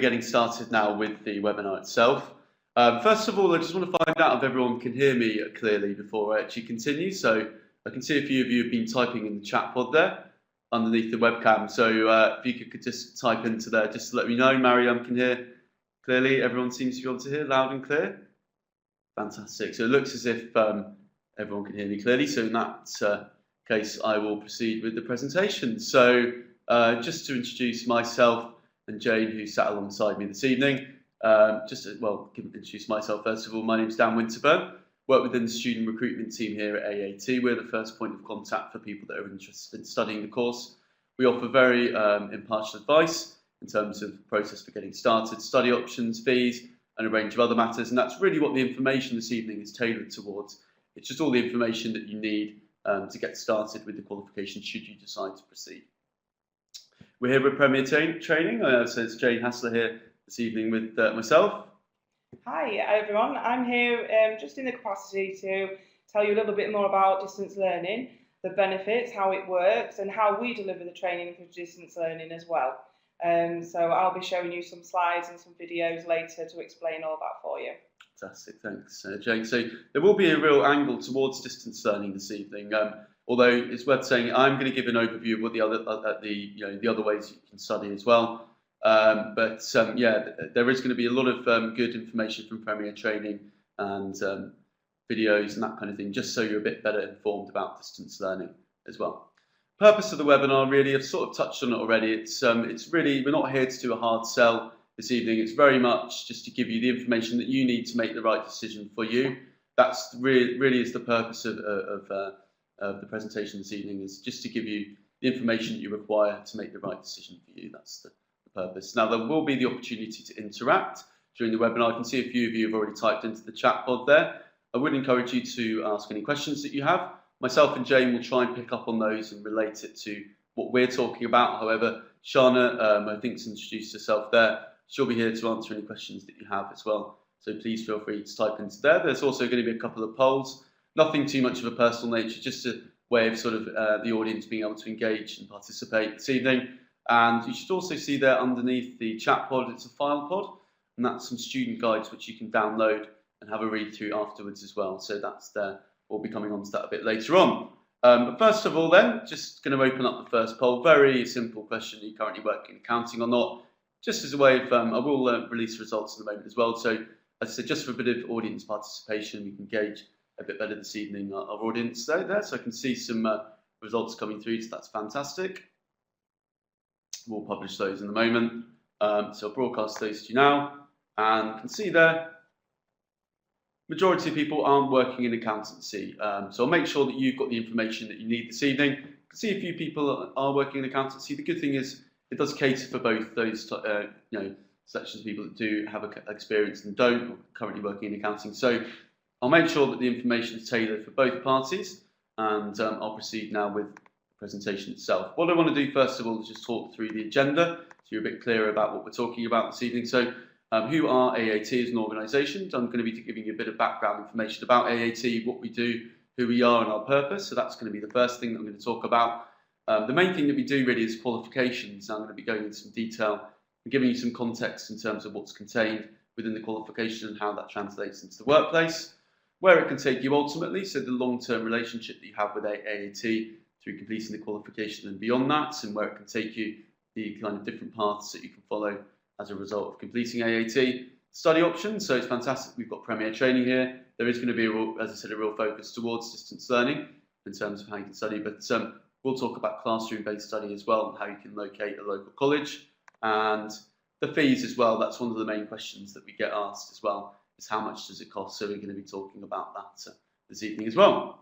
getting started now with the webinar itself. First of all, I just want to find out if everyone can hear me clearly before I actually continue. So I can see a few of you have been typing in the chat pod there underneath the webcam. So if you could just type into there just to let me know. Mariam can hear clearly. Everyone seems to be able to hear loud and clear. Fantastic. So it looks as if everyone can hear me clearly. So in that case, I will proceed with the presentation. So just to introduce myself and Jane, who sat alongside me this evening. Introduce myself first of all. My name is Dan Winterburn. Work within the student recruitment team here at AAT. We're the first point of contact for people that are interested in studying the course. We offer very impartial advice in terms of the process for getting started, study options, fees, and a range of other matters. And that's really what the information this evening is tailored towards. It's just all the information that you need to get started with the qualification should you decide to proceed. We're here with Premier Training. So it's Jane Hassler here this evening with myself. Hi everyone, I'm here just in the capacity to tell you a little bit more about distance learning, the benefits, how it works, and how we deliver the training for distance learning as well. So I'll be showing you some slides and some videos later to explain all that for you. Fantastic, thanks Jane. So there will be a real angle towards distance learning this evening. Although it's worth saying, I'm going to give an overview of what the other ways you can study as well. There is going to be a lot of good information from Premier Training and videos and that kind of thing, just so you're a bit better informed about distance learning as well. Purpose of the webinar, really, I've sort of touched on it already. It's really, we're not here to do a hard sell this evening. It's very much just to give you the information that you need to make the right decision for you. That's really is the purpose of the presentation this evening, is just to give you the information that you require to make the right decision for you. That's the purpose. Now, there will be the opportunity to interact during the webinar. I can see a few of you have already typed into the chat pod there. I would encourage you to ask any questions that you have. Myself and Jane will try and pick up on those and relate it to what we're talking about. However, Shana, I think, has introduced herself there. She'll be here to answer any questions that you have as well. So please feel free to type into there. There's also going to be a couple of polls. Nothing too much of a personal nature, just a way of sort of the audience being able to engage and participate this evening. And you should also see there underneath the chat pod, it's a file pod, and that's some student guides which you can download and have a read through afterwards as well. So that's there. We'll be coming on to that a bit later on. But first of all then, just going to open up the first poll. Very simple question: are you currently working in accounting or not? Just as a way of, I will release results in a moment as well. So as I said, just for a bit of audience participation, we can gauge a bit better this evening our audience there. So I can see some results coming through, so that's fantastic. We'll publish those in a moment. So I'll broadcast those to you now, and you can see there, majority of people aren't working in accountancy. So I'll make sure that you've got the information that you need this evening. You can see a few people are working in accountancy. The good thing is it does cater for both those sections of people that do have experience and don't, or currently working in accounting. So I'll make sure that the information is tailored for both parties, and I'll proceed now with the presentation itself. What I want to do first of all is just talk through the agenda, so you're a bit clearer about what we're talking about this evening. So who are AAT as an organisation? I'm going to be giving you a bit of background information about AAT, what we do, who we are and our purpose. So that's going to be the first thing that I'm going to talk about. The main thing that we do really is qualifications. I'm going to be going into some detail and giving you some context in terms of what's contained within the qualification and how that translates into the workplace, where it can take you ultimately, so the long-term relationship that you have with AAT through completing the qualification and beyond that, and where it can take you, the kind of different paths that you can follow as a result of completing AAT. Study options, so it's fantastic. We've got Premier Training here. There is going to be, as I said, a real focus towards distance learning in terms of how you can study, but we'll talk about classroom-based study as well, and how you can locate a local college, and the fees as well. That's one of the main questions that we get asked as well, is how much does it cost? So we're going to be talking about that this evening as well.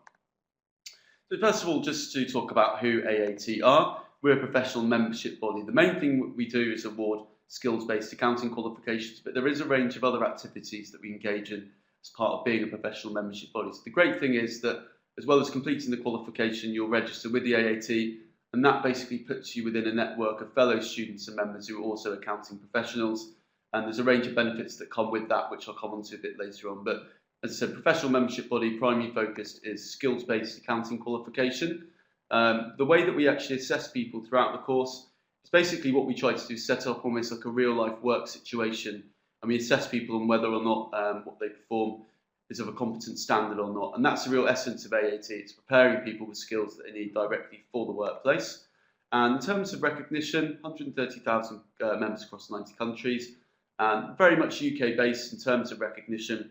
So first of all, just to talk about who AAT are, we're a professional membership body. The main thing we do is award skills-based accounting qualifications, but there is a range of other activities that we engage in as part of being a professional membership body. So the great thing is that as well as completing the qualification, you'll register with the AAT, and that basically puts you within a network of fellow students and members who are also accounting professionals. And there's a range of benefits that come with that, which I'll come on to a bit later on. But as I said, professional membership body, primary focus is skills-based accounting qualification. The way that we actually assess people throughout the course It's basically what we try to do is set up almost like a real life work situation, and we assess people on whether or not what they perform is of a competent standard or not. And that's the real essence of AAT. It's preparing people with skills that they need directly for the workplace. And in terms of recognition, 130,000 members across 90 countries, and very much UK based in terms of recognition.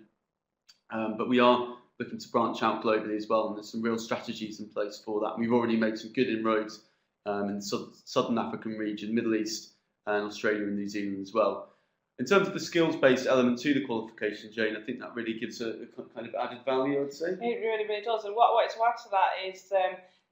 But we are looking to branch out globally as well, and there's some real strategies in place for that. And we've already made some good inroads in the Southern African region, Middle East, and Australia and New Zealand as well. In terms of the skills-based element to the qualification, Jane, I think that really gives a kind of added value, I'd say. It really, really does. And what I wanted to add to that is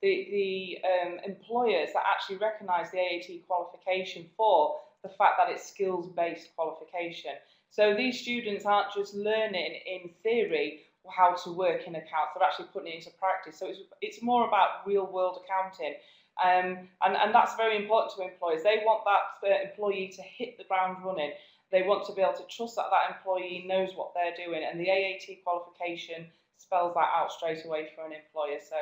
the employers that actually recognise the AAT qualification for the fact that it's skills-based qualification. So these students aren't just learning in theory how to work in accounts, they're actually putting it into practice. So it's more about real-world accounting. And that's very important to employers. They want that employee to hit the ground running. They want to be able to trust that that employee knows what they're doing, and the AAT qualification spells that out straight away for an employer. So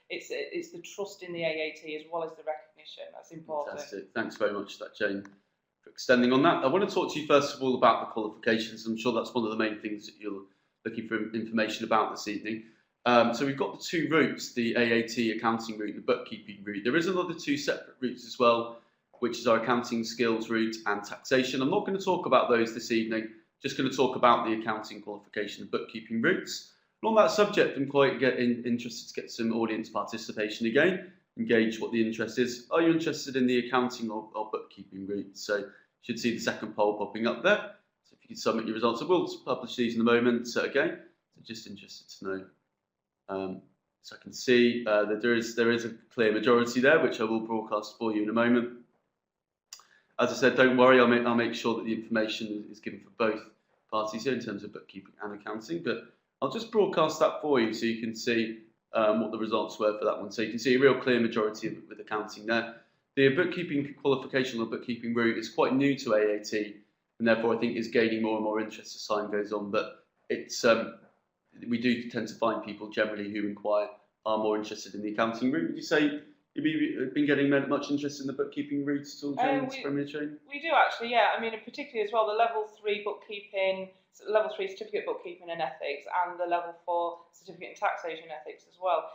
it's the trust in the AAT as well as the recognition that's important. Fantastic. Thanks very much for that, Jane, for extending on that. I want to talk to you first of all about the qualifications. I'm sure that's one of the main things that you're looking for information about this evening. So we've got the two routes, the AAT accounting route and the bookkeeping route. There is another two separate routes as well, which is our accounting skills route and taxation. I'm not going to talk about those this evening, just going to talk about the accounting qualification and bookkeeping routes. And on that subject, I'm quite interested to get some audience participation again, engage what the interest is. Are you interested in the accounting or bookkeeping route? So you should see the second poll popping up there. So if you could submit your results, I will publish these in a moment. So again, so just interested to know. So I can see that there is a clear majority there, which I will broadcast for you in a moment. As I said, don't worry, I'll make sure that the information is given for both parties here in terms of bookkeeping and accounting, but I'll just broadcast that for you so you can see what the results were for that one. So you can see a real clear majority with accounting there. The bookkeeping qualification or bookkeeping route is quite new to AAT, and therefore I think is gaining more and more interest as time goes on, but it's we do tend to find people generally who inquire are more interested in the accounting route. Would you say you've been getting much interest in the bookkeeping route at all, Jane? We do actually, yeah. I mean, particularly as well, the level 3 bookkeeping, level 3 certificate bookkeeping and ethics, and the level 4 certificate in taxation ethics as well.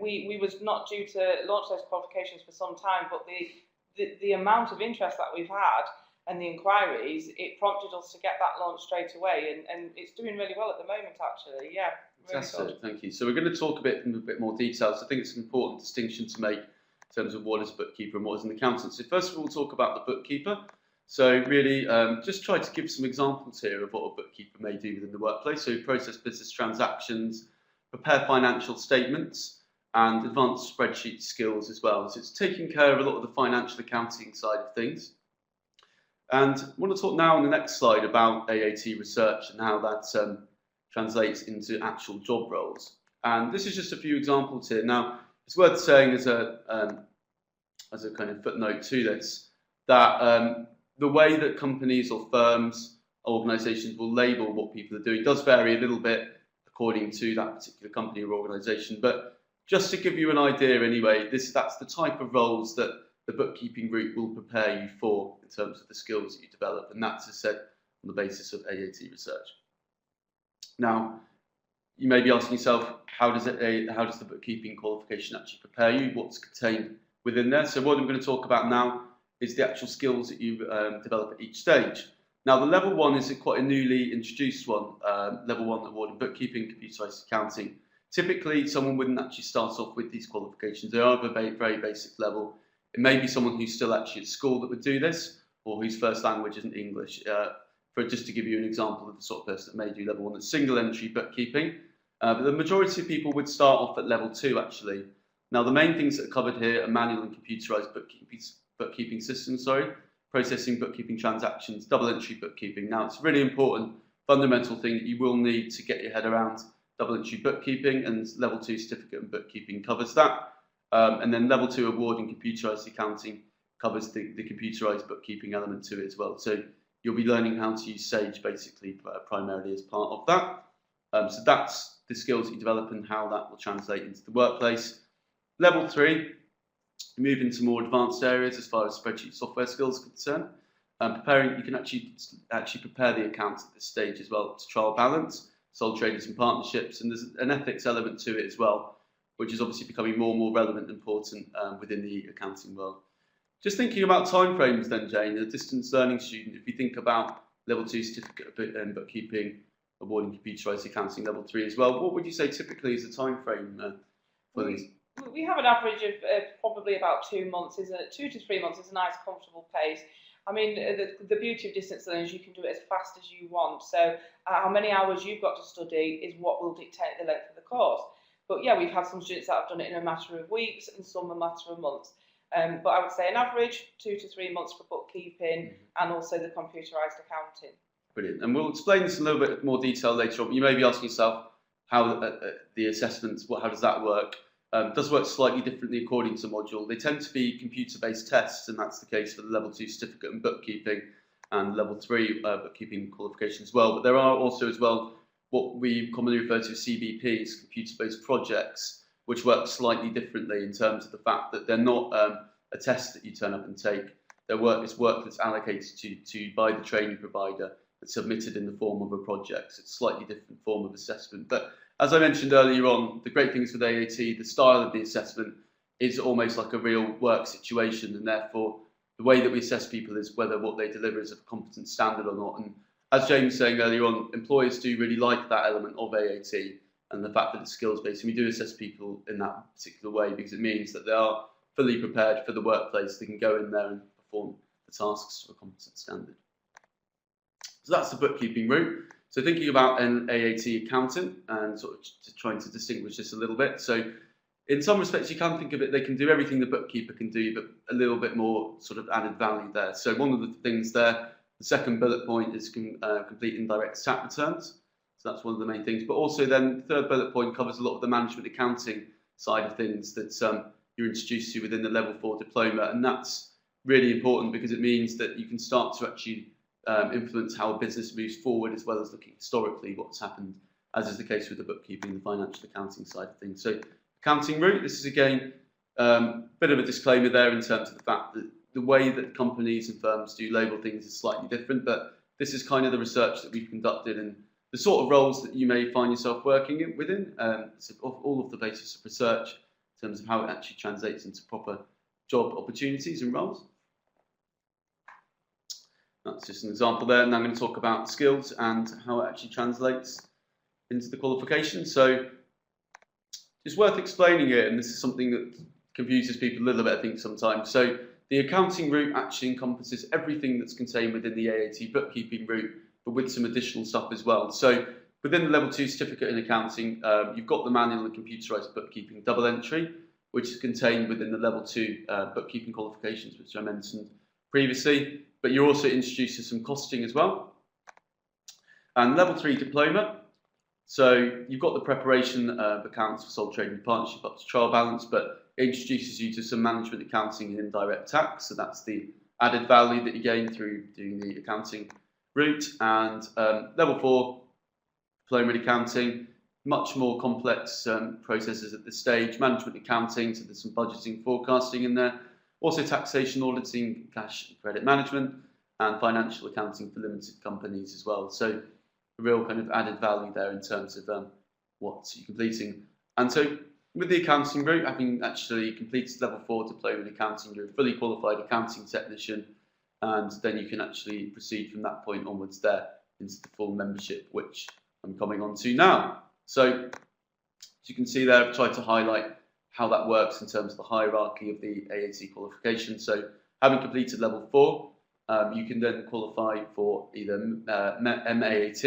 We was not due to launch those qualifications for some time, but the amount of interest that we've had and the inquiries, it prompted us to get that launched straight away, and it's doing really well at the moment, actually. Yeah. Fantastic, thank you. So we're going to talk in a bit more detail. So I think it's an important distinction to make in terms of what is a bookkeeper and what is an accountant. So first of all, we'll talk about the bookkeeper. So really, just try to give some examples here of what a bookkeeper may do within the workplace. So process business transactions, prepare financial statements, and advanced spreadsheet skills as well. So it's taking care of a lot of the financial accounting side of things. And I want to talk now on the next slide about AAT research and how that translates into actual job roles. And this is just a few examples here. Now, it's worth saying as a kind of footnote to this, that the way that companies or firms, organisations will label what people are doing does vary a little bit according to that particular company or organisation. But just to give you an idea anyway, that's the type of roles that the bookkeeping route will prepare you for in terms of the skills that you develop, and that's, as said, on the basis of AAT research. Now, you may be asking yourself, how does the bookkeeping qualification actually prepare you? What's contained within there? So what I'm going to talk about now is the actual skills that you develop at each stage. Now, the level 1 is quite a newly introduced one, level 1 award in bookkeeping, computerized accounting. Typically, someone wouldn't actually start off with these qualifications. They are of a very basic level. It may be someone who's still actually at school that would do this, or whose first language isn't English. Just to give you an example of the sort of person that may do level 1, that's single entry bookkeeping. But the majority of people would start off at level 2 actually. Now the main things that are covered here are manual and computerized bookkeeping systems, processing bookkeeping transactions, double entry bookkeeping. Now it's a really important fundamental thing that you will need to get your head around double entry bookkeeping, and level 2 certificate in bookkeeping covers that. And then level 2 award in computerized accounting covers the computerized bookkeeping element to it as well. So you'll be learning how to use Sage basically primarily as part of that. So that's the skills that you develop and how that will translate into the workplace. Level 3 You move into more advanced areas as far as spreadsheet software skills are concerned. You can actually prepare the accounts at this stage as well to trial balance, sole traders and partnerships, and there's an ethics element to it as well, which is obviously becoming more and more relevant and important within the accounting world. Just thinking about timeframes then, Jane, a distance learning student, if you think about level 2 certificate in bookkeeping, awarding computerised accounting level 3 as well, what would you say typically is the time frame for these? We have an average of probably about 2 months, isn't it? 2 to 3 months is a nice comfortable pace. I mean, the beauty of distance learning is you can do it as fast as you want. So how many hours you've got to study is what will dictate the length of the course. But yeah, we've had some students that have done it in a matter of weeks and some a matter of months. But I would say an average 2 to 3 months for bookkeeping and also the computerised accounting. Brilliant. And we'll explain this in a little bit more detail later on. You may be asking yourself how the assessments, how does that work? Does work slightly differently according to module. They tend to be computer-based tests, and that's the case for the level 2 certificate in bookkeeping and level 3 bookkeeping qualification as well. But there are also as well what we commonly refer to as CBPs, computer-based projects, which work slightly differently in terms of the fact that they're not a test that you turn up and take. Their work is work that's allocated to by the training provider that's submitted in the form of a project. So it's a slightly different form of assessment. But as I mentioned earlier on, the great things with AAT, the style of the assessment is almost like a real work situation, and therefore the way that we assess people is whether what they deliver is of a competent standard or not. And as James was saying earlier on, employers do really like that element of AAT and the fact that it's skills-based. And we do assess people in that particular way because it means that they are fully prepared for the workplace. They can go in there and perform the tasks to a competent standard. So that's the bookkeeping route. So thinking about an AAT accountant and sort of trying to distinguish this a little bit. So in some respects, you can think of it, they can do everything the bookkeeper can do, but a little bit more sort of added value there. So one of the things there, the second bullet point is complete indirect tax returns. So that's one of the main things. But also then the third bullet point covers a lot of the management accounting side of things that you're introduced to within the level 4 diploma. And that's really important because it means that you can start to actually influence how a business moves forward, as well as looking historically what's happened, as is the case with the bookkeeping, the financial accounting side of things. So accounting route, this is again a bit of a disclaimer there in terms of the fact that the way that companies and firms do label things is slightly different, but this is kind of the research that we've conducted and the sort of roles that you may find yourself working within. So all of the basis of research in terms of how it actually translates into proper job opportunities and roles. That's just an example there, and I'm going to talk about skills and how it actually translates into the qualification. So it's worth explaining it, and this is something that confuses people a little bit, I think, sometimes. So the accounting route actually encompasses everything that's contained within the AAT bookkeeping route, but with some additional stuff as well. So within the level 2 certificate in accounting, you've got the manual and computerised bookkeeping double entry, which is contained within the level 2 bookkeeping qualifications, which I mentioned previously. But you're also introduced to some costing as well. And level 3 diploma. So you've got the preparation of accounts for sole trading partnership up to trial balance, but it introduces you to some management accounting and indirect tax. So that's the added value that you gain through doing the accounting route. And level 4 diploma in accounting, much more complex processes at this stage. Management accounting, so there's some budgeting, forecasting in there. Also taxation, auditing, cash and credit management, and financial accounting for limited companies as well. So a real kind of added value there in terms of what you're completing. And so with the accounting route, having actually completed level 4 diploma in accounting, you're a fully qualified accounting technician, and then you can actually proceed from that point onwards there into the full membership, which I'm coming on to now. So as you can see there, I've tried to highlight how that works in terms of the hierarchy of the AAT qualification. So having completed level 4, you can then qualify for either MAAT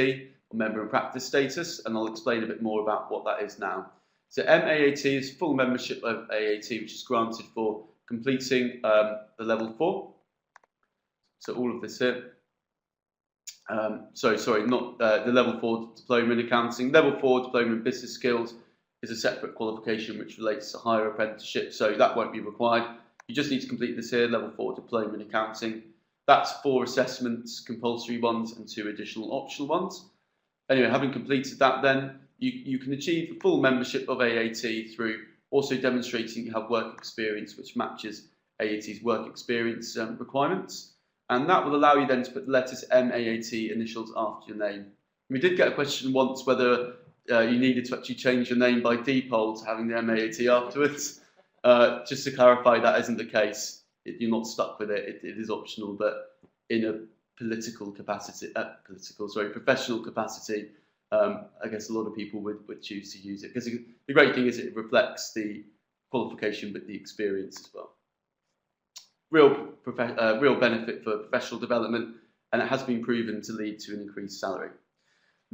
or member in practice status, and I'll explain a bit more about what that is now. So MAAT is full membership of AAT, which is granted for completing the level 4. So all of this here. Sorry, not the level 4 diploma in accounting. Level 4 diploma in business skills is a separate qualification which relates to higher apprenticeship, so that won't be required. You just need to complete this here, level 4 diploma in accounting. That's 4 assessments, compulsory ones, and 2 additional optional ones. Anyway, having completed that then, you can achieve the full membership of AAT through also demonstrating you have work experience which matches AAT's work experience requirements. And that will allow you then to put the letters MAAT initials after your name. We did get a question once whether you needed to actually change your name by default, having the MAAT afterwards. Just to clarify, that isn't the case. You're not stuck with it. It is optional, but in a professional capacity, I guess a lot of people would choose to use it, because the great thing is it reflects the qualification but the experience as well. Real benefit for professional development, and it has been proven to lead to an increased salary.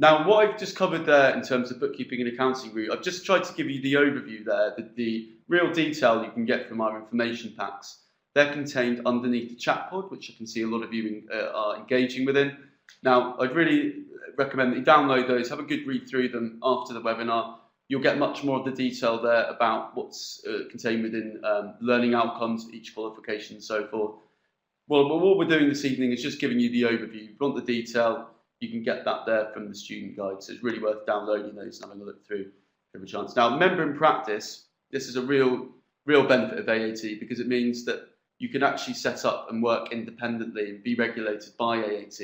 Now, what I've just covered there in terms of bookkeeping and accounting route, I've just tried to give you the overview there, the real detail you can get from our information packs. They're contained underneath the chat pod, which I can see a lot of you are engaging within. Now, I'd really recommend that you download those, have a good read through them after the webinar. You'll get much more of the detail there about what's contained within learning outcomes, each qualification and so forth. Well, what we're doing this evening is just giving you the overview. If you want the detail, you can get that there from the student guide. So it's really worth downloading those and having a look through every chance. Now, member in practice, this is a real benefit of AAT, because it means that you can actually set up and work independently and be regulated by AAT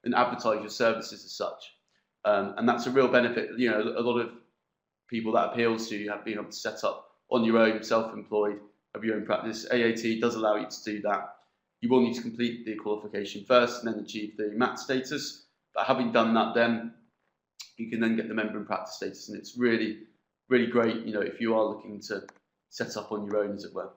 and advertise your services as such. And that's a real benefit. You know, a lot of people that appeals to you have been able to set up on your own, self-employed, of your own practice. AAT does allow you to do that. You will need to complete the qualification first and then achieve the MAT status. But having done that, then you can then get the member in practice status, and it's really, really great, you know, if you are looking to set up on your own, as it were.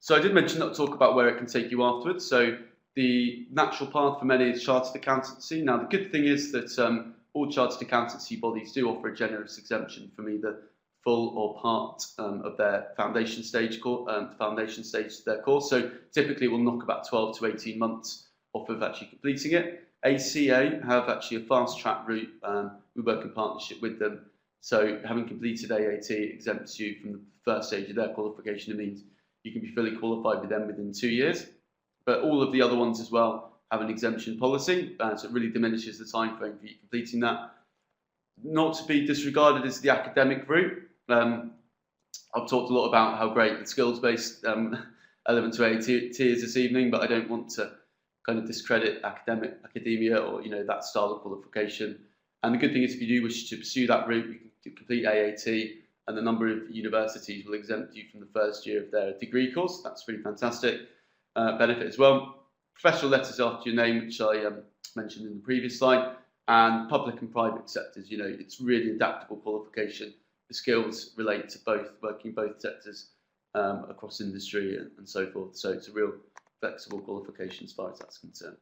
So I did mention that I'll talk about where it can take you afterwards. So the natural path for many is chartered accountancy. Now, the good thing is that all chartered accountancy bodies do offer a generous exemption from either full or part of their foundation stage of their course. So typically, it will knock about 12 to 18 months off of actually completing it. ACA have actually a fast track route. We work in partnership with them. So having completed AAT exempts you from the first stage of their qualification. It means you can be fully qualified with them within 2 years. But all of the other ones as well have an exemption policy, so it really diminishes the time frame for you completing that. Not to be disregarded is the academic route. I've talked a lot about how great the skills-based element to AAT is this evening, but I don't want to kind of discredit academia or, you know, that style of qualification. And the good thing is, if you do wish to pursue that route, you can complete AAT, and the number of universities will exempt you from the first year of their degree course. That's really fantastic benefit as well. Professional letters after your name, which I mentioned in the previous slide, and public and private sectors. You know, it's really adaptable qualification. The skills relate to both, working both sectors across industry and so forth. So it's a real flexible qualification as far as that's concerned.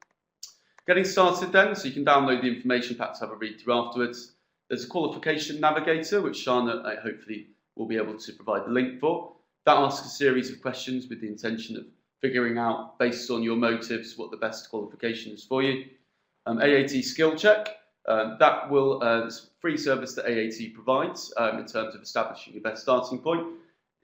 Getting started then, so you can download the information pack to have a read through afterwards. There's a qualification navigator, which Shana hopefully will be able to provide the link for. That asks a series of questions with the intention of figuring out, based on your motives, what the best qualification is for you. AAT skill check, that will it's a free service that AAT provides in terms of establishing your best starting point.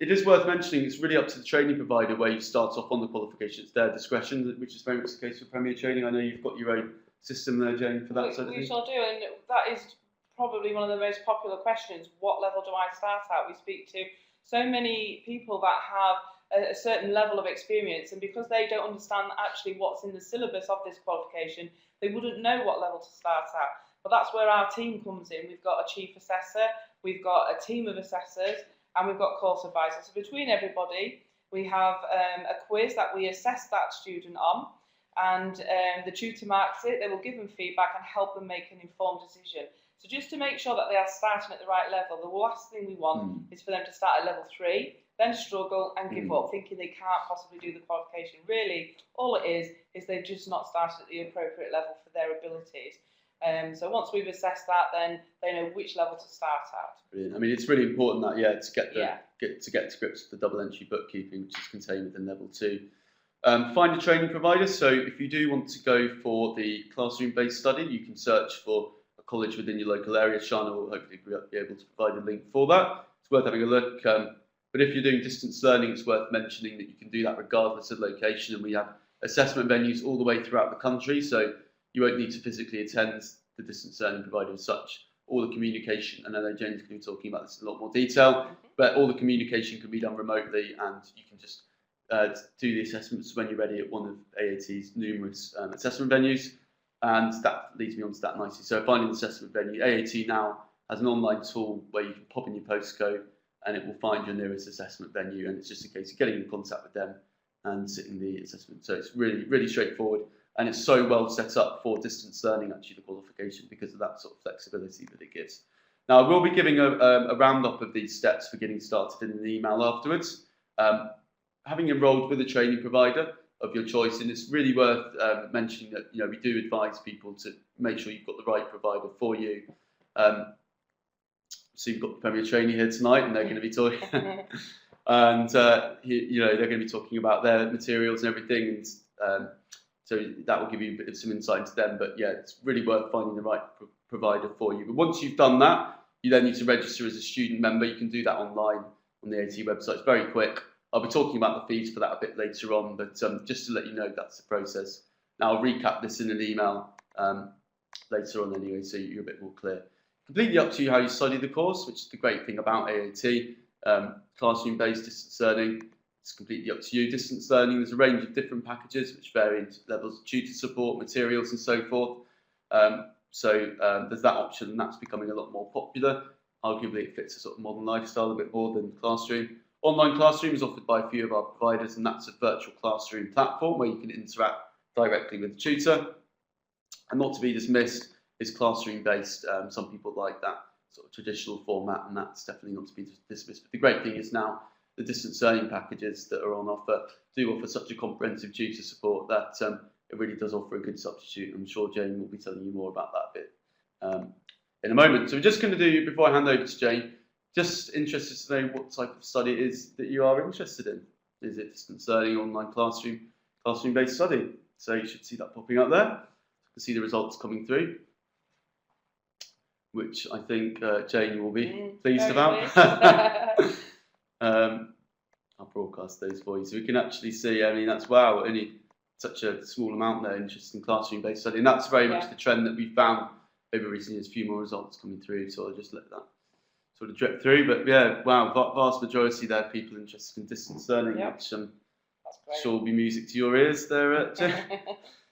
It is worth mentioning it's really up to the training provider where you start off on the qualification. It's their discretion, which is very much the case for Premier Training. I know you've got your own system there, Jane, for that sort of thing. We shall do, and that is probably one of the most popular questions. What level do I start at? We speak to so many people that have a certain level of experience, and because they don't understand actually what's in the syllabus of this qualification, they wouldn't know what level to start at. But that's where our team comes in. We've got a chief assessor, we've got a team of assessors, and we've got course advisors. So between everybody, we have a quiz that we assess that student on, and the tutor marks it. They will give them feedback and help them make an informed decision. So just to make sure that they are starting at the right level, the last thing we want is for them to start at level 3, then struggle and give up, thinking they can't possibly do the qualification. Really, all it is they've just not started at the appropriate level for their abilities. So once we've assessed that, then they know which level to start at. Brilliant. I mean, it's really important that to get to grips with the double entry bookkeeping, which is contained within level 2. Find a training provider. So if you do want to go for the classroom-based study, you can search for a college within your local area. Shana will hopefully be able to provide a link for that. It's worth having a look. But if you're doing distance learning, it's worth mentioning that you can do that regardless of location, and we have assessment venues all the way throughout the country, so you won't need to physically attend the distance learning provider as such. all the communication, and I know Jane's going to be talking about this in a lot more detail, but all the communication can be done remotely, and you can just do the assessments when you're ready at one of AAT's numerous assessment venues. And that leads me on to that nicely. So finding the assessment venue, AAT now has an online tool where you can pop in your postcode and it will find your nearest assessment venue, and it's just a case of getting in contact with them and sitting the assessment. So it's really, really straightforward, and it's so well set up for distance learning, actually, the qualification, because of that sort of flexibility that it gives. Now, I will be giving a roundup of these steps for getting started in an email afterwards. Having enrolled with a training provider of your choice, and it's really worth mentioning that we do advise people to make sure you've got the right provider for you. So you've got the Premier Trainee here tonight, and they're going to be talking, and they're going to be talking about their materials and everything, and so that will give you a bit of some insight into them. But yeah, it's really worth finding the right provider for you. But once you've done that, you then need to register as a student member. You can do that online on the AAT website. It's very quick. I'll be talking about the fees for that a bit later on, but just to let you know, that's the process. Now, I'll recap this in an email later on anyway, so you're a bit more clear. Completely up to you how you study the course, which is the great thing about AAT. Classroom-based distance learning, it's completely up to you. Distance learning, there's a range of different packages which vary in levels of tutor support, materials and so forth. There's that option, and that's becoming a lot more popular. Arguably, it fits a sort of modern lifestyle a bit more than classroom. Online classroom is offered by a few of our providers, and that's a virtual classroom platform where you can interact directly with the tutor. And not to be dismissed is classroom-based. Some people like that sort of traditional format, and that's definitely not to be dismissed. But the great thing is now the distance learning packages that are on offer do offer such a comprehensive tutor support that it really does offer a good substitute. I'm sure Jane will be telling you more about that a bit in a moment. So we're just going to do, before I hand over to Jane, just interested to know what type of study it is that you are interested in. Is it distance learning, online classroom-based study? So you should see that popping up there. You can see the results coming through, which I think Jane will be pleased about. I'll broadcast those for you so we can actually see. I mean, that's wow, only such a small amount there interest in classroom-based study, and that's very much the trend that we've found over recent years. A few more results coming through, so I'll just let that sort of drip through. But yeah, wow, vast majority there, people interested in distance learning, which I'm sure will be music to your ears there, Jane.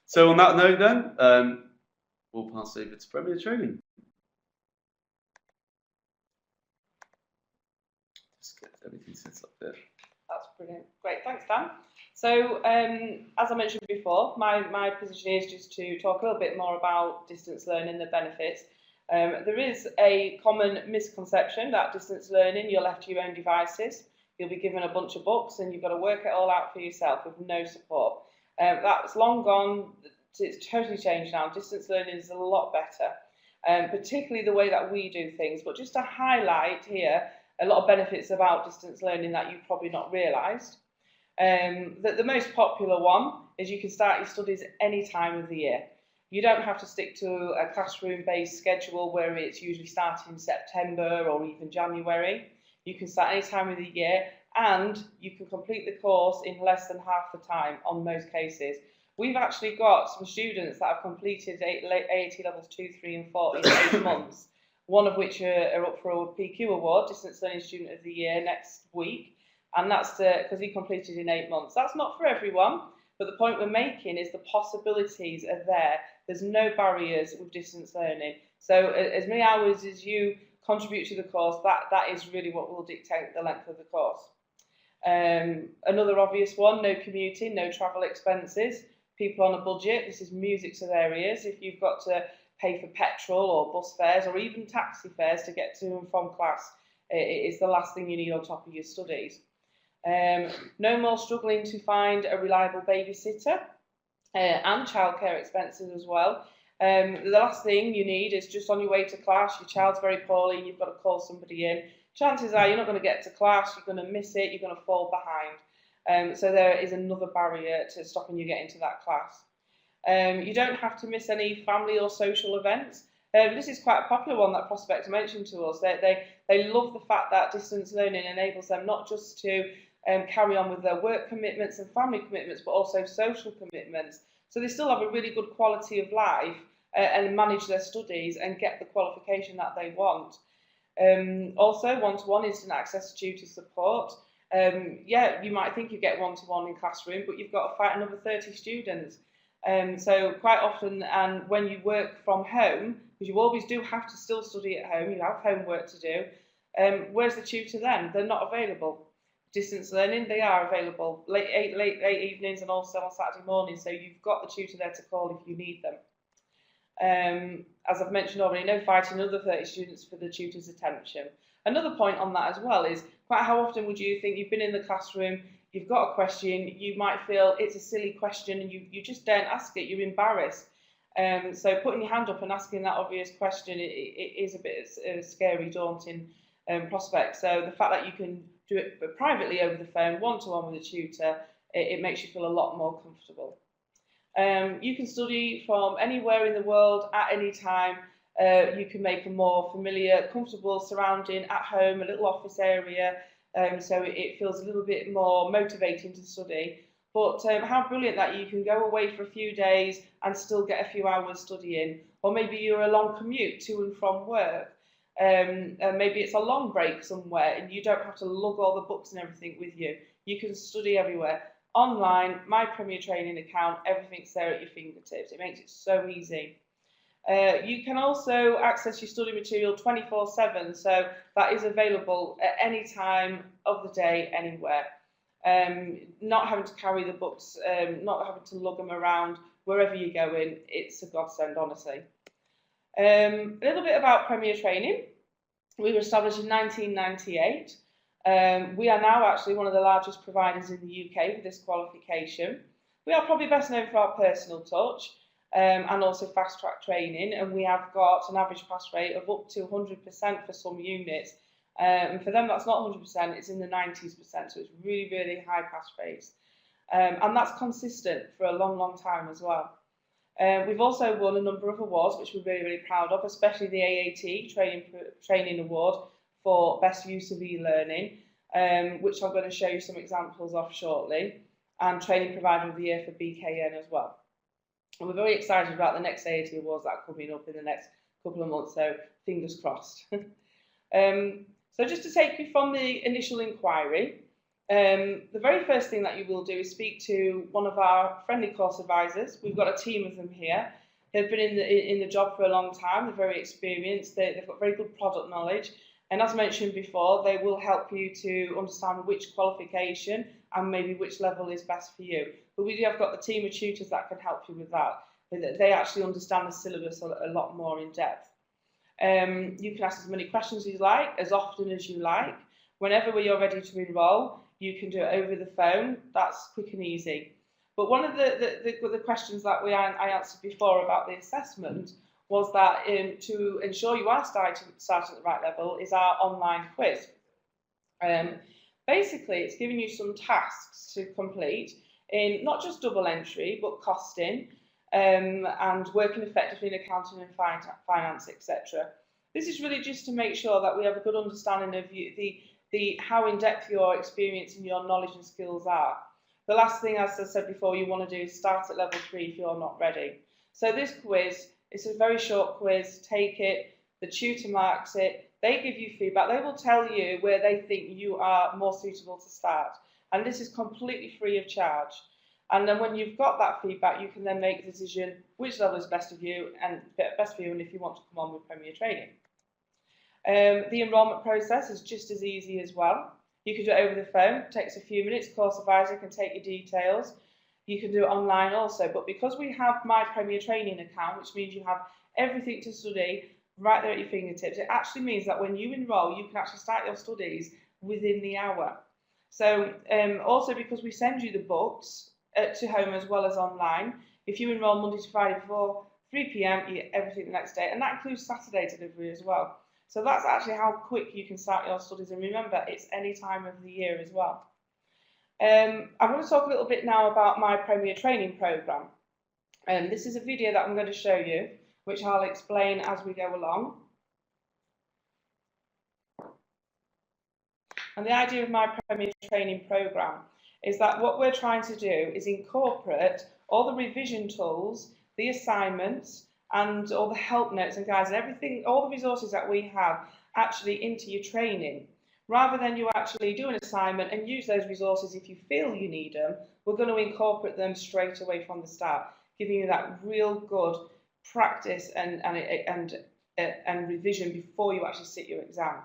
So on that note then, we'll pass over to Premier Training. Just get everything set up there. That's brilliant. Great, thanks, Dan. So, as I mentioned before, my position is just to talk a little bit more about distance learning, the benefits. There is a common misconception that distance learning, you're left to your own devices, you'll be given a bunch of books and you've got to work it all out for yourself with no support. That's long gone. It's totally changed now. Distance learning is a lot better, particularly the way that we do things. But just to highlight here a lot of benefits about distance learning that you've probably not realised. The most popular one is you can start your studies any time of the year. You don't have to stick to a classroom-based schedule where it's usually starting in September or even January. You can start any time of the year, and you can complete the course in less than half the time on most cases. We've actually got some students that have completed AAT levels 2, 3 and 4 in 8 months, one of which are up for a PQ award, Distance Learning Student of the Year, next week, and that's because he completed in 8 months. That's not for everyone, but the point we're making is the possibilities are there. There's no barriers with distance learning. So as many hours as you contribute to the course, that is really what will dictate the length of the course. Another obvious one, no commuting, no travel expenses. People on a budget, this is music to their ears. If you've got to pay for petrol or bus fares or even taxi fares to get to and from class, it is the last thing you need on top of your studies. No more struggling to find a reliable babysitter and childcare expenses as well. The last thing you need is just on your way to class, your child's very poorly and you've got to call somebody in. Chances are you're not going to get to class, you're going to miss it, you're going to fall behind. So there is another barrier to stopping you getting to that class. You don't have to miss any family or social events. This is quite a popular one that prospects mentioned to us. They love the fact that distance learning enables them not just to carry on with their work commitments and family commitments, but also social commitments. So they still have a really good quality of life and manage their studies and get the qualification that they want. Also, one-to-one instant access to tutor support. Yeah, you might think you get one-to-one in classroom, but you've got to fight another 30 students. So quite often, and when you work from home, because you always do have to still study at home, you have homework to do, where's the tutor then? They're not available. Distance learning, they are available late evenings and also on Saturday morning, so you've got the tutor there to call if you need them. As I've mentioned already, no fighting another 30 students for the tutor's attention. Another point on that as well is, quite how often would you think you've been in the classroom, you've got a question, you might feel it's a silly question and you just don't ask it, you're embarrassed. So putting your hand up and asking that obvious question, it is a bit of a scary, daunting prospect. So the fact that you can do it privately over the phone, one-to-one with a tutor, it makes you feel a lot more comfortable. You can study from anywhere in the world at any time. You can make a more familiar, comfortable surrounding at home, a little office area, so it feels a little bit more motivating to study. But how brilliant that you can go away for a few days and still get a few hours studying. Or maybe you're a long commute to and from work. Maybe it's a long break somewhere and you don't have to lug all the books and everything with you. You can study everywhere. Online, my Premier Training account, everything's there at your fingertips. It makes it so easy. You can also access your study material 24/7, so that is available at any time of the day, anywhere. Not having to carry the books, not having to lug them around wherever you're going, it's a godsend, honestly. A little bit about Premier Training. We were established in 1998. We are now actually one of the largest providers in the UK for this qualification. We are probably best known for our personal touch and also fast track training, and we have got an average pass rate of up to 100% for some units. And for them, that's not 100%, it's in the 90s%, so it's really, really high pass rates. And that's consistent for a long, long time as well. We've also won a number of awards, which we're really, really proud of, especially the AAT Training Award for Best Use of E-Learning, which I'm going to show you some examples of shortly, and Training Provider of the Year for BKN as well. And we're very excited about the next AAT Awards that are coming up in the next couple of months, so fingers crossed. So just to take you from the initial inquiry, the very first thing that you will do is speak to one of our friendly course advisors. We've got a team of them here. They've been in the job for a long time. They're very experienced. They've got very good product knowledge. And as mentioned before, they will help you to understand which qualification and maybe which level is best for you. But we have got the team of tutors that can help you with that. They actually understand the syllabus a lot more in depth. You can ask as many questions as you like, as often as you like. Whenever you're ready to enrol, you can do it over the phone. That's quick and easy. But one of the questions that I answered before about the assessment was that to ensure you are starting at the right level is our online quiz. Basically, it's giving you some tasks to complete in not just double entry, but costing and working effectively in accounting and finance, etc. This is really just to make sure that we have a good understanding of how in-depth your experience and your knowledge and skills are. The last thing, as I said before, you want to do is start at level 3 if you're not ready. So this quiz, it's a very short quiz. Take it, the tutor marks it, they give you feedback, they will tell you where they think you are more suitable to start. And this is completely free of charge. And then when you've got that feedback, you can then make a decision which level is best for you and if you want to come on with Premier Training. The enrolment process is just as easy as well. You can do it over the phone, it takes a few minutes, course advisor can take your details. You can do it online also, but because we have my Premier Training account, which means you have everything to study right there at your fingertips, it actually means that when you enrol, you can actually start your studies within the hour. So also because we send you the books to home as well as online, if you enrol Monday to Friday before 3 PM, you get everything the next day, and that includes Saturday delivery as well. So that's actually how quick you can start your studies, and remember, it's any time of the year as well. I'm going to talk a little bit now about my Premier Training programme. This is a video that I'm going to show you, which I'll explain as we go along. And the idea of my Premier Training programme is that what we're trying to do is incorporate all the revision tools, the assignments, and all the help notes and guides and everything, all the resources that we have actually into your training. Rather than you actually do an assignment and use those resources if you feel you need them, we're going to incorporate them straight away from the start, giving you that real good practice and revision before you actually sit your exam.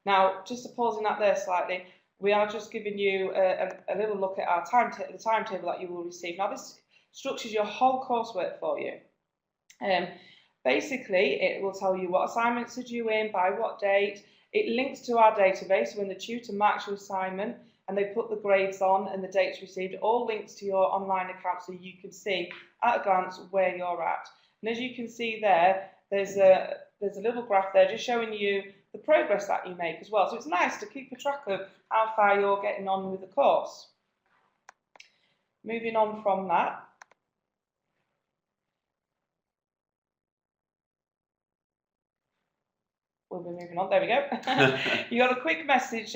Now, just to pause in that there slightly, we are just giving you a little look at our the timetable that you will receive. Now, this structures your whole coursework for you. Basically, it will tell you what assignments are due in, by what date. It links to our database. When the tutor marks your assignment and they put the grades on and the dates received, it all links to your online account so you can see at a glance where you're at. And as you can see there, there's a little graph there just showing you the progress that you make as well. So it's nice to keep a track of how far you're getting on with the course. Moving on from that. We'll be moving on. There we go. You got a quick message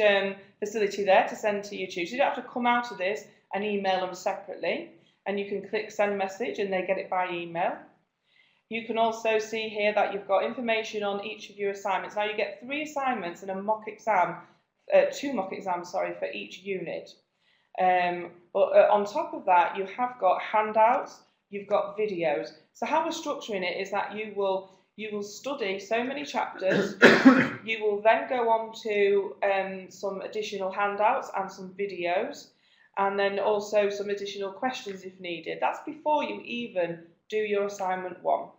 facility there to send to your tutors. You don't have to come out of this and email them separately. And you can click send message and they get it by email. You can also see here that you've got information on each of your assignments. Now you get 3 assignments and a mock exam, 2 mock exams, sorry, for each unit. But on top of that, you have got handouts, you've got videos. So how we're structuring it is that you will study so many chapters, you will then go on to some additional handouts and some videos, and then also some additional questions if needed. That's before you even do your assignment 1.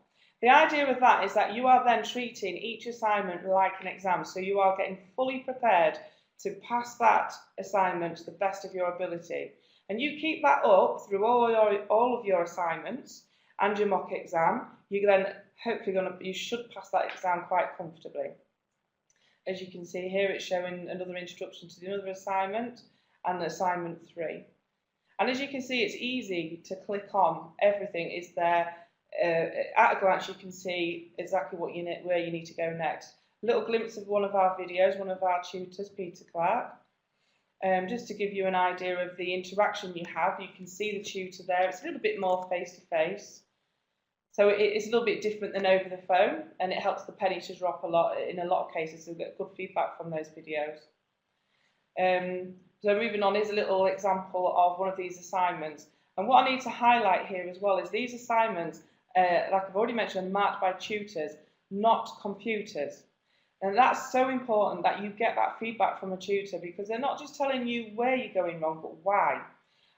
The idea of that is that you are then treating each assignment like an exam, so you are getting fully prepared to pass that assignment to the best of your ability. And you keep that up through all of your assignments and your mock exam. You then hopefully you should pass that exam quite comfortably. As you can see here, it's showing another introduction to the other assignment and assignment 3. And as you can see, it's easy to click on. Everything is there. At a glance, you can see exactly where you need to go next. A little glimpse of one of our videos, one of our tutors, Peter Clark. Just to give you an idea of the interaction you have, you can see the tutor there. It's a little bit more face-to-face. So it's a little bit different than over the phone, and it helps the penny to drop a lot in a lot of cases, so we get good feedback from those videos. So moving on, is a little example of one of these assignments. And what I need to highlight here as well is these assignments, like I've already mentioned, are marked by tutors, not computers. And that's so important that you get that feedback from a tutor, because they're not just telling you where you're going wrong, but why.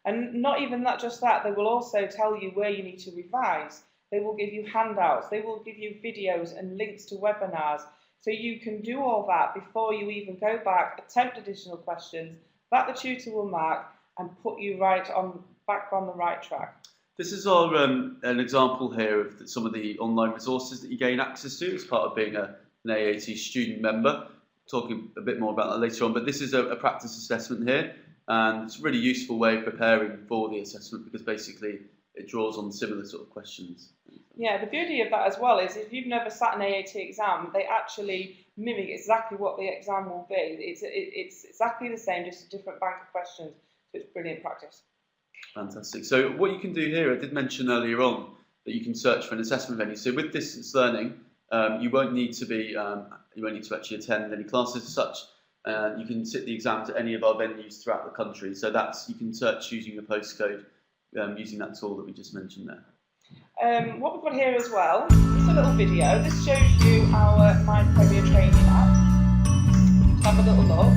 And not even that, just that, they will also tell you where you need to revise. They will give you handouts, they will give you videos and links to webinars, so you can do all that before you even go back, attempt additional questions that the tutor will mark and put you back on the right track. This is our an example here of some of the online resources that you gain access to as part of being an AAT student member. Talking a bit more about that later on, but this is a practice assessment here, and it's a really useful way of preparing for the assessment because basically it draws on similar sort of questions. Yeah, the beauty of that as well is if you've never sat an AAT exam, they actually mimic exactly what the exam will be. It's exactly the same, just a different bank of questions. So it's brilliant practice. Fantastic. So what you can do here, I did mention earlier on that you can search for an assessment venue. So with distance learning, you won't need to actually attend any classes as such. You can sit the exams at any of our venues throughout the country. So you can search using the postcode using that tool that we just mentioned there. What we've got here as well is a little video. This shows you our My Premier training app. Have a little look.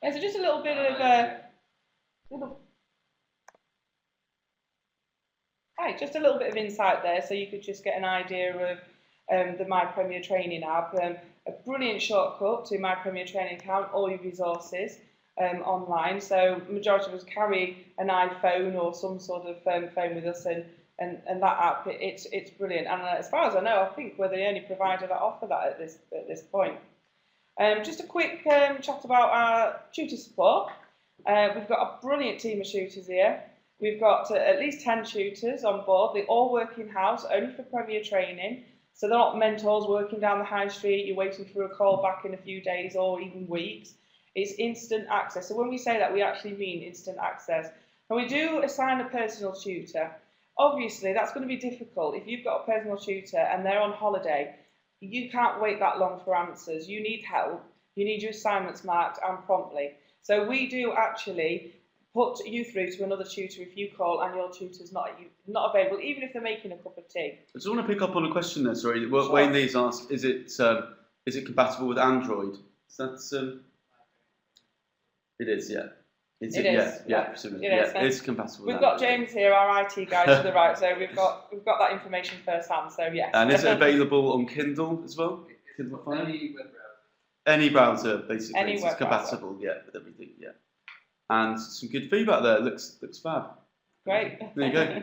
Yeah, so just a little bit of just a little bit of insight there, so you could just get an idea of the My Premier Training app. A brilliant shortcut to My Premier Training account, all your resources online. So majority of us carry an iPhone or some sort of phone with us, and that app, it's brilliant. And as far as I know, I think we're the only provider that offer that at this point. Just a quick chat about our tutor support. We've got a brilliant team of tutors here. We've got at least 10 tutors on board. They all work in-house, only for Premier Training. So they're not mentors working down the high street, you're waiting for a call back in a few days or even weeks. It's instant access. So when we say that, we actually mean instant access. And we do assign a personal tutor. Obviously, that's going to be difficult. If you've got a personal tutor and they're on holiday, you can't wait that long for answers. You need help. You need your assignments marked and promptly. So we do actually put you through to another tutor if you call and your tutor's not available, even if they're making a cup of tea. I just want to pick up on a question there, sorry. Sure. Wayne Lee's asked, is it compatible with Android? That's it is, yeah. It is. Yeah, it's compatible. We've got James here, our IT guy to the right, so we've got that information firsthand. So yes. And is it available on Kindle as well? Kindle Fire? Any web browser. Any browser, basically. Any web compatible, browser. Yeah, with everything, yeah. And some good feedback there. Looks fab. Great. There you go.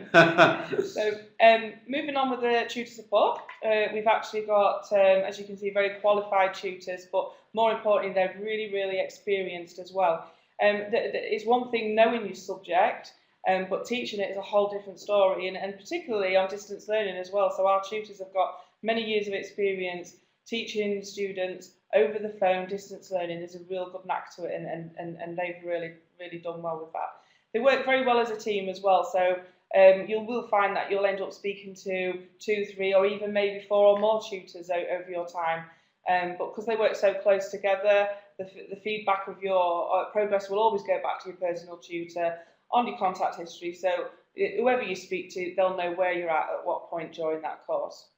So moving on with the tutor support, we've actually got, as you can see, very qualified tutors, but more importantly, they're really, really experienced as well. It's one thing knowing your subject, but teaching it is a whole different story, and particularly on distance learning as well. So our tutors have got many years of experience teaching students over the phone, distance learning. There's a real good knack to it, and they've really done well with that. They work very well as a team as well, so you will find that you'll end up speaking to 2, 3, or even maybe 4 or more tutors over your time. But because they work so close together, the feedback of your progress will always go back to your personal tutor on your contact history. So whoever you speak to, they'll know where you're at what point during that course.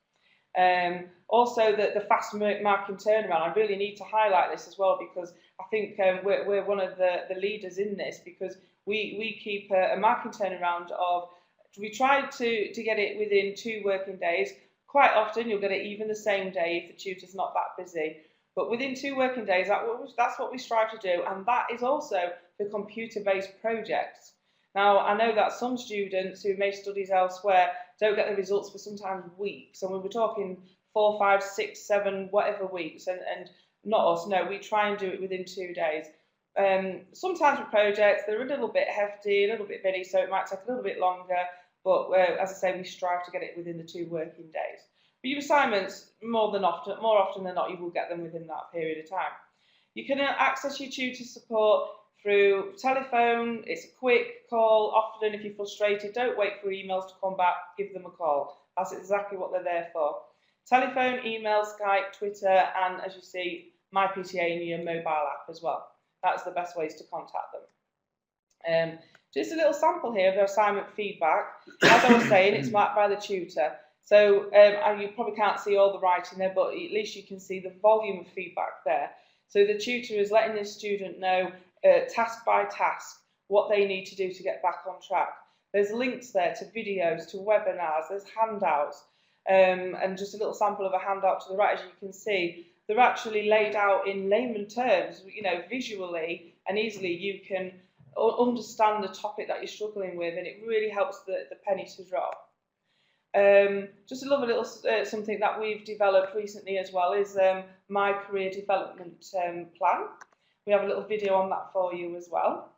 Also, the fast marking turnaround, I really need to highlight this as well, because I think we're one of the leaders in this, because we keep a marking turnaround of, we try to get it within 2 working days. Quite often you'll get it even the same day if the tutor's not that busy. But within 2 working days, that's what we strive to do, and that is also for computer-based projects. Now, I know that some students who may studies elsewhere don't get the results for sometimes weeks, and we're talking 4, 5, 6, 7, whatever weeks, and not us, no, we try and do it within 2 days. Sometimes with projects, they're a little bit hefty, a little bit bitty, so it might take a little bit longer, but as I say, we strive to get it within the 2 working days. But your assignments, more often than not, you will get them within that period of time. You can access your tutor support through telephone. It's a quick call. Often, if you're frustrated, don't wait for emails to come back, give them a call. That's exactly what they're there for. Telephone, email, Skype, Twitter, and as you see, My PTA in your mobile app as well. That's the best ways to contact them. Just a little sample here of their assignment feedback. As I was saying, it's marked by the tutor. So you probably can't see all the writing there, but at least you can see the volume of feedback there. So the tutor is letting the student know task by task what they need to do to get back on track. There's links there to videos, to webinars, there's handouts, and just a little sample of a handout to the right. As you can see, they're actually laid out in layman terms, you know, visually and easily. You can understand the topic that you're struggling with, and it really helps the penny to drop. Just a little something that we've developed recently as well is my career development plan. We have a little video on that for you as well.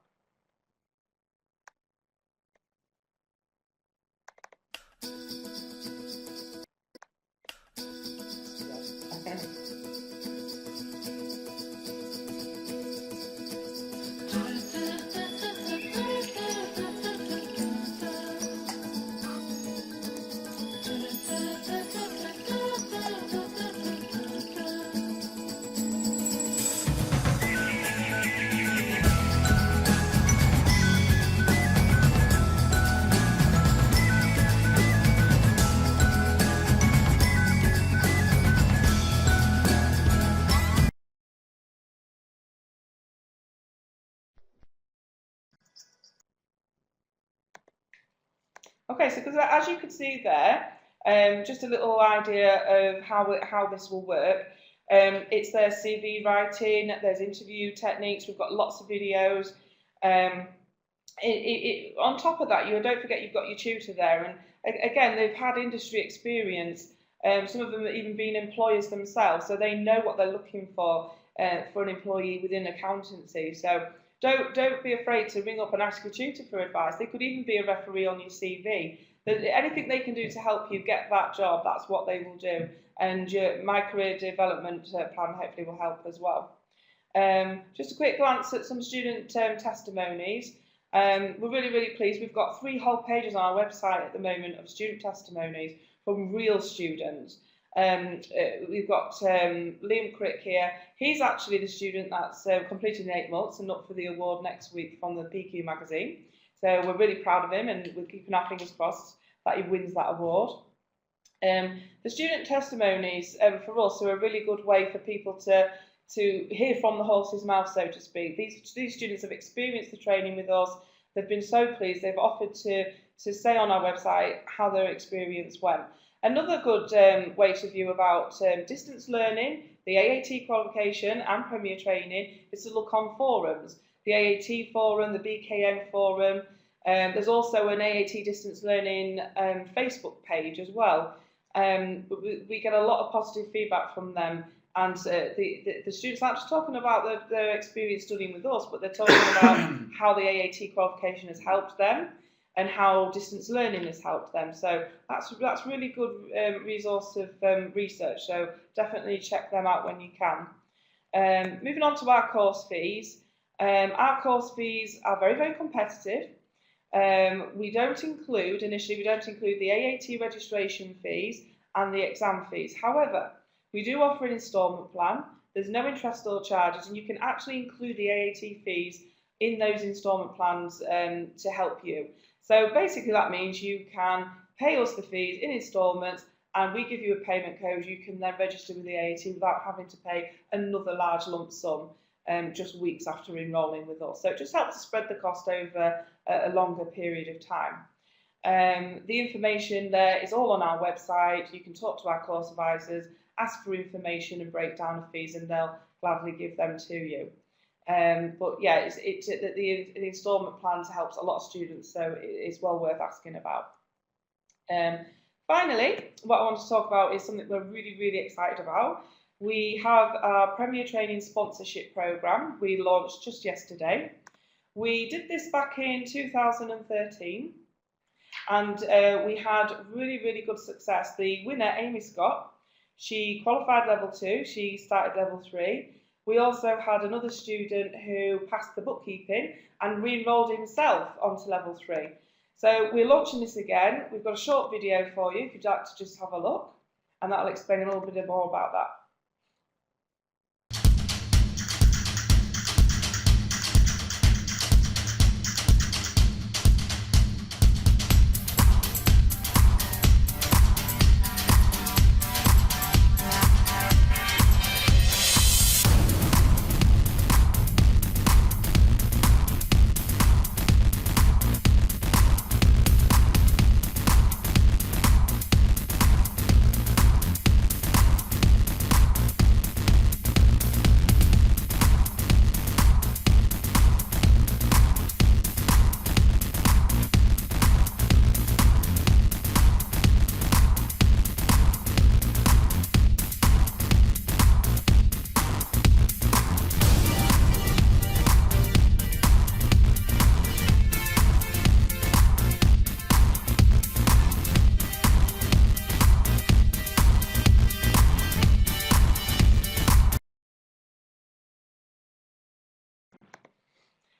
Okay, so because as you can see there, just a little idea of how this will work. It's their CV writing, there's interview techniques, we've got lots of videos. On top of that, don't forget you've got your tutor there, and again, they've had industry experience. Some of them have even been employers themselves, so they know what they're looking for an employee within accountancy. So don't be afraid to ring up and ask your tutor for advice. They could even be a referee on your CV. Anything they can do to help you get that job, that's what they will do. And my career development plan hopefully will help as well. Just a quick glance at some student testimonies. We're really pleased. We've got 3 whole pages on our website at the moment of student testimonies from real students. We've got Liam Crick here. He's actually the student that's completed in 8 months and up for the award next week from the PQ magazine. So we're really proud of him, and we're keeping our fingers crossed that he wins that award. The student testimonies for us are a really good way for people to hear from the horse's mouth, so to speak. These students have experienced the training with us. They've been so pleased. They've offered to say on our website how their experience went. Another good way to view about distance learning, the AAT qualification and Premier training, is to look on forums. The AAT forum, the BKM forum. There's also an AAT distance learning Facebook page as well. We get a lot of positive feedback from them, and the students aren't just talking about their experience studying with us, but they're talking about how the AAT qualification has helped them and how distance learning has helped them. So that's really good resource of research, so definitely check them out when you can. Moving on to our course fees. Our course fees are very competitive. We don't include the AAT registration fees and the exam fees. However, we do offer an instalment plan. There's no interest or charges, and you can actually include the AAT fees in those instalment plans to help you. So basically that means you can pay us the fees in instalments, and we give you a payment code. You can then register with the AAT without having to pay another large lump sum just weeks after enrolling with us. So it just helps to spread the cost over a longer period of time. The information there is all on our website. You can talk to our course advisors, ask for information and breakdown of fees, and they'll gladly give them to you. But yeah, the instalment plans helps a lot of students, so it's well worth asking about. Finally, what I want to talk about is something we're really excited about. We have our Premier Training Sponsorship Programme. We launched just yesterday. We did this back in 2013, and we had really good success. The winner, Amy Scott, she qualified level 2, she started level 3. We also had another student who passed the bookkeeping and re-enrolled himself onto level 3. So we're launching this again. We've got a short video for you if you'd like to just have a look, and that'll explain a little bit more about that.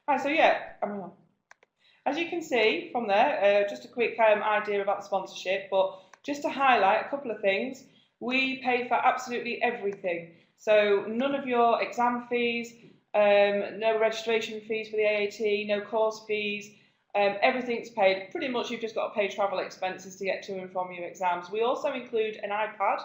Right, so yeah, as you can see from there, just a quick idea about the sponsorship, but just to highlight a couple of things, we pay for absolutely everything. So none of your exam fees, no registration fees for the AAT, no course fees, everything's paid. Pretty much you've just got to pay travel expenses to get to and from your exams. We also include an iPad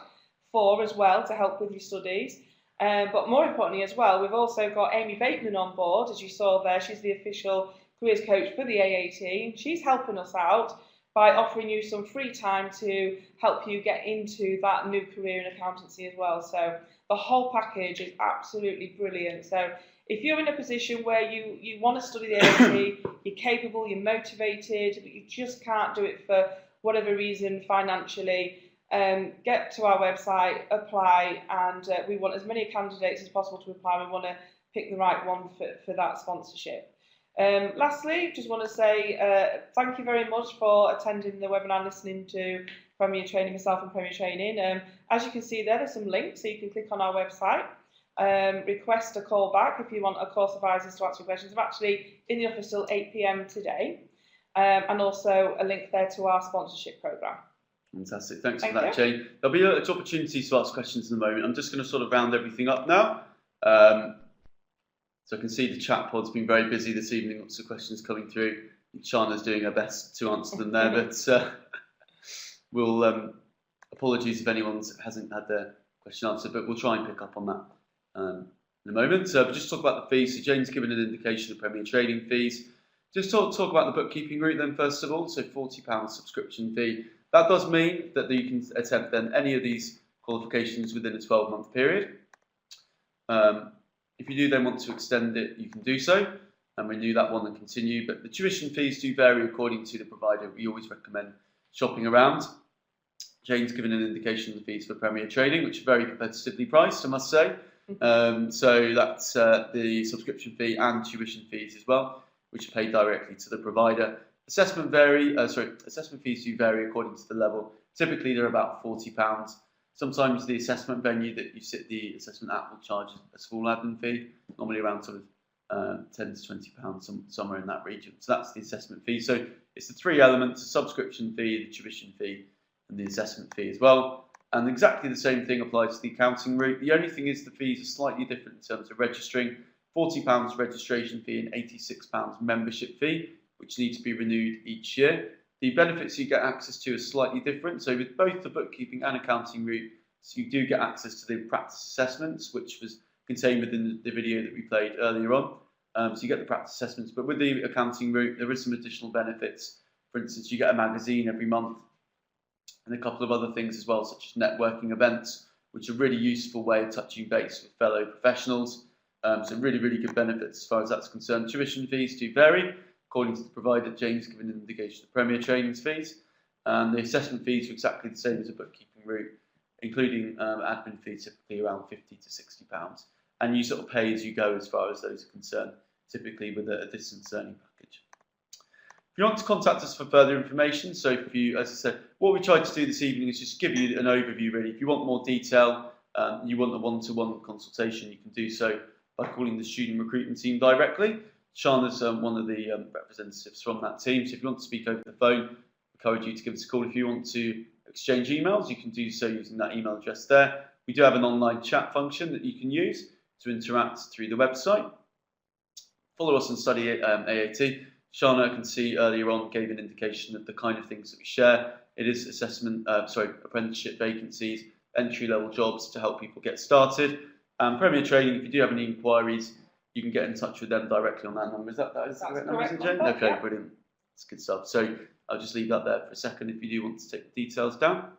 4 as well to help with your studies. But more importantly as well, we've also got Amy Bateman on board, as you saw there. She's the official careers coach for the AAT. She's helping us out by offering you some free time to help you get into that new career in accountancy as well. So the whole package is absolutely brilliant. So if you're in a position where you want to study the AAT, you're capable, you're motivated, but you just can't do it for whatever reason financially, get to our website, apply, and we want as many candidates as possible to apply. We want to pick the right one for that sponsorship. Lastly, just want to say thank you very much for attending the webinar, listening to Premier Training, myself and Premier Training. As you can see there's some links, so you can click on our website, request a call back if you want a course advisors to answer your questions. I'm actually in the office till 8 PM today, and also a link there to our sponsorship programme. Fantastic, thanks for that, Jane. There'll be lots of opportunities to ask questions in a moment. I'm just going to sort of round everything up now. So I can see the chat pod's been very busy this evening, lots of questions coming through. Shana's doing her best to answer them there, but we'll, apologies if anyone hasn't had their question answered, but we'll try and pick up on that in a moment. So just talk about the fees. So Jane's given an indication of Premier Trading fees. Just talk about the bookkeeping route then first of all, so £40 subscription fee. That does mean that you can attempt then any of these qualifications within a 12-month period. If you do then want to extend it, you can do so and renew that one and continue. But the tuition fees do vary according to the provider. We always recommend shopping around. Jane's given an indication of the fees for Premier Trading, which are very competitively priced, I must say. So that's the subscription fee and tuition fees as well, which are paid directly to the provider. Assessment fees do vary according to the level. Typically, they're about £40. Sometimes the assessment venue that you sit the assessment at will charge a small admin fee, normally around sort of £10 to £20, somewhere in that region. So that's the assessment fee. So it's the three elements: the subscription fee, the tuition fee, and the assessment fee as well. And exactly the same thing applies to the accounting route. The only thing is the fees are slightly different in terms of registering. £40 registration fee and £86 membership fee, which need to be renewed each year. The benefits you get access to are slightly different. So with both the bookkeeping and accounting route, so you do get access to the practice assessments, which was contained within the video that we played earlier on. So you get the practice assessments, but with the accounting route, there is some additional benefits. For instance, you get a magazine every month and a couple of other things as well, such as networking events, which are a really useful way of touching base with fellow professionals. So really, really good benefits as far as that's concerned. Tuition fees do vary according to the provider. James given an indication of Premier Training's fees. And the assessment fees are exactly the same as a bookkeeping route, including admin fees, typically around £50 to £60. And you sort of pay as you go as far as those are concerned, typically with a distance learning package. If you want to contact us for further information, so if you, as I said, what we tried to do this evening is just give you an overview really. If you want more detail, you want a one-to-one consultation, you can do so by calling the student recruitment team directly. Shana's one of the representatives from that team, so if you want to speak over the phone, I encourage you to give us a call. If you want to exchange emails, you can do so using that email address there. We do have an online chat function that you can use to interact through the website. Follow us on Study AAT. Shana, I can see earlier on, gave an indication of the kind of things that we share. It is apprenticeship vacancies, entry-level jobs to help people get started. Premier Training, if you do have any inquiries, you can get in touch with them directly on that number. Is that the correct number, Jane? Okay, yeah. Brilliant. That's good stuff. So I'll just leave that there for a second if you do want to take the details down.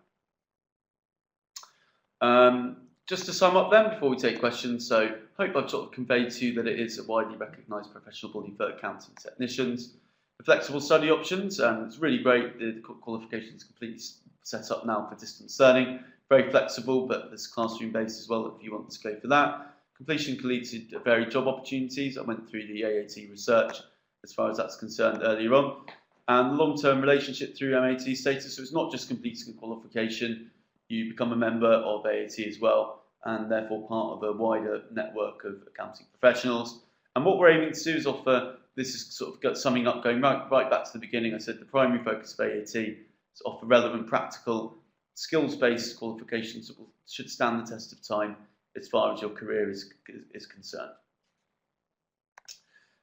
Just to sum up then, before we take questions, so I hope I've sort of conveyed to you that it is a widely recognised professional body for accounting technicians. The flexible study options, it's really great. The qualification is completely set up now for distance learning. Very flexible, but there's classroom based as well if you want to go for that. Completion can lead to varied job opportunities. I went through the AAT research as far as that's concerned earlier on. And long-term relationship through MAT status, so it's not just completing a qualification, you become a member of AAT as well, and therefore part of a wider network of accounting professionals. And what we're aiming to do is offer, this is sort of summing up, going right back to the beginning, I said the primary focus of AAT is to offer relevant, practical, skills-based qualifications that should stand the test of time as far as your career is concerned.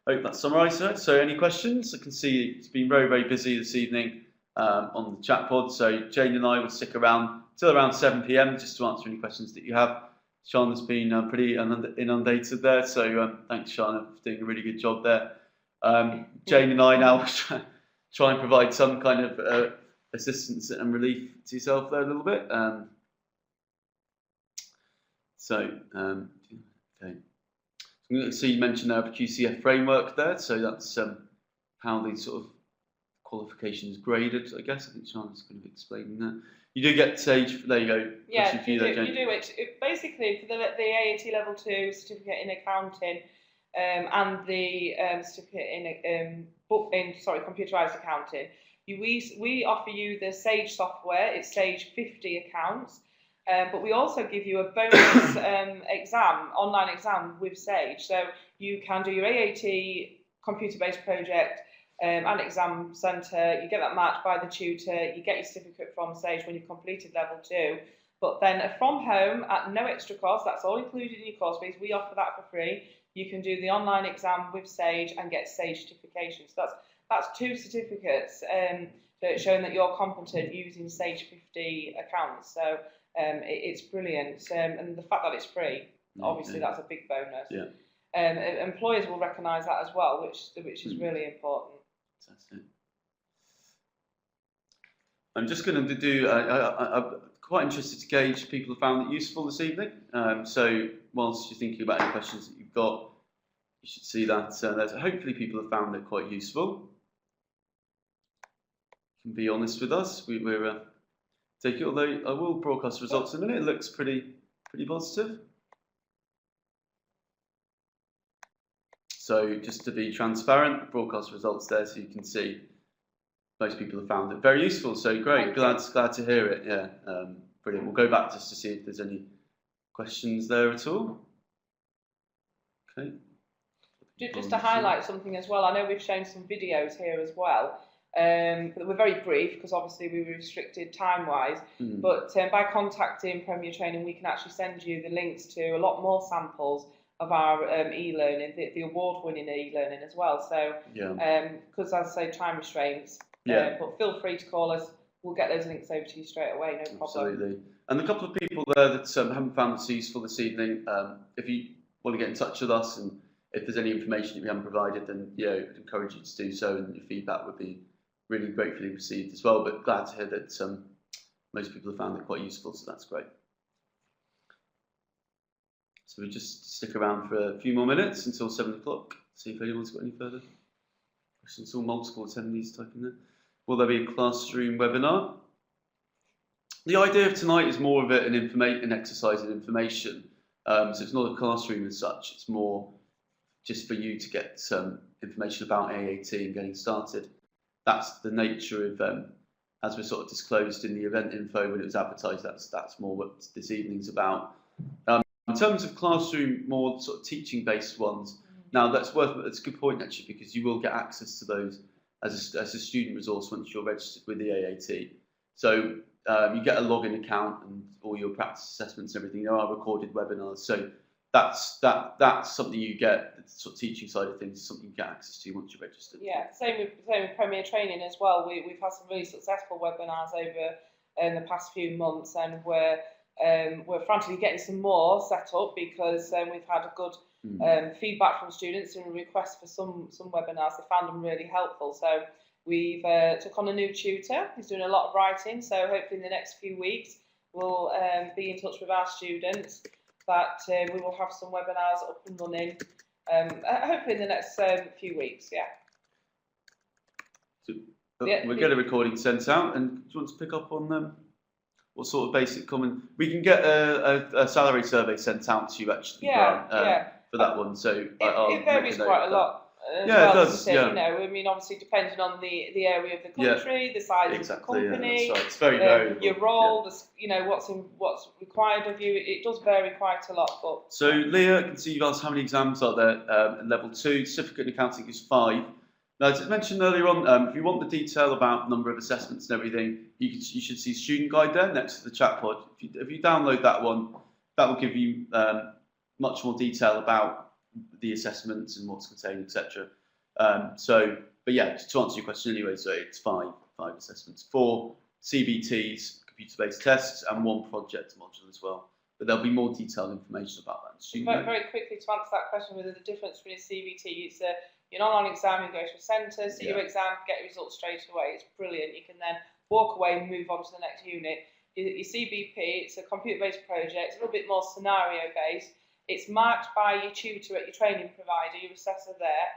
I hope that summarised it. So any questions? I can see it's been very, very busy this evening on the chat pod. So Jane and I will stick around till around 7 PM just to answer any questions that you have. Shana's been pretty inundated there, so thanks Shana for doing a really good job there. Jane and I now try and provide some kind of assistance and relief to yourself there a little bit. Okay. So you mentioned the QCF framework there, so that's how these sort of qualifications graded, I guess. I think Charlotte's going to be explaining that. You do get Sage, there you go. Yeah, you do. It basically, for the AAT level 2 certificate in accounting and the certificate in computerised accounting, we offer you the Sage software. It's Sage 50 accounts. But we also give you a bonus online exam with Sage. So you can do your AAT computer-based project and exam centre. You get that marked by the tutor. You get your certificate from Sage when you've completed level 2. But then from home, at no extra cost, that's all included in your course fees. We offer that for free. You can do the online exam with Sage and get Sage certification. So that's 2 certificates showing that you're competent using Sage 50 accounts. So it's brilliant, and the fact that it's free, obviously, that's a big bonus. Yeah. Employers will recognise that as well, which is really important. That's it. I'm just going to do. I'm quite interested to gauge if people have found it useful this evening. So whilst you're thinking about any questions that you've got, you should see that hopefully people have found it quite useful. You can be honest with us. We're take it, although I will broadcast results in a minute. It looks pretty positive. So just to be transparent, broadcast results there, so you can see most people have found it very useful. So great, glad to hear it. Yeah, brilliant. We'll go back just to see if there's any questions there at all. Okay. Just to highlight something as well, I know we've shown some videos here as well. But we're very brief because obviously we were restricted time-wise. But by contacting Premier Training, we can actually send you the links to a lot more samples of our e-learning, the award-winning e-learning as well. So, because as I say, time restraints. But feel free to call us. We'll get those links over to you straight away. No problem. Absolutely. And a couple of people there that haven't found this useful this evening, if you want to get in touch with us and if there's any information that we haven't provided, then I'd encourage you to do so, and your feedback would be really gratefully received as well. But glad to hear that most people have found it quite useful, so that's great. So we just stick around for a few more minutes until 7 o'clock. See if anyone's got any further questions. All multiple attendees typing there. Will there be a classroom webinar? The idea of tonight is more of an exercise in information. So it's not a classroom as such. It's more just for you to get some information about AAT and getting started. That's the nature of, as we sort of disclosed in the event info when it was advertised, that's more what this evening's about. In terms of classroom, more sort of teaching-based ones, now that's a good point actually, because you will get access to those as a student resource once you're registered with the AAT. So you get a login account and all your practice assessments and everything. There are recorded webinars, so that's something you get. The sort of teaching side of things is something you get access to once you're registered. Yeah, same with Premier Training as well. We've had some really successful webinars over in the past few months, and we're frantically getting some more set up because we've had a good feedback from students and requests for some webinars. They found them really helpful. So we've took on a new tutor who's doing a lot of writing. So hopefully in the next few weeks we'll be in touch with our students that we will have some webinars up and running. Hopefully in the next few weeks. Yeah. So we'll get a recording sent out, and do you want to pick up on them? What sort of basic common? We can get a salary survey sent out to you actually. Yeah, for that one. So it varies quite a lot. It does. Yeah. You know, I mean, obviously depending on the area of the country, the size of the company, that's right. It's very variable. Your role, you know, what's required of you. It does vary quite a lot. But so Leah, I can see you've asked how many exams are there at level 2. Certificate in accounting is 5. Now, as I mentioned earlier on, if you want the detail about number of assessments and everything, you should see Student Guide there next to the chat pod. If you download that one, that will give you much more detail about the assessments and what's contained, etc. But yeah, to answer your question anyway, so it's 5 assessments, 4 CBTs, computer-based tests, and 1 project module as well. But there'll be more detailed information about that. Very quickly to answer that question, whether the difference between a CBT, it's an online exam, you go to a centre, see your exam, get your results straight away. It's brilliant. You can then walk away and move on to the next unit. Your CBP, it's a computer-based project, it's a little bit more scenario-based. It's marked by your tutor at your training provider, your assessor there,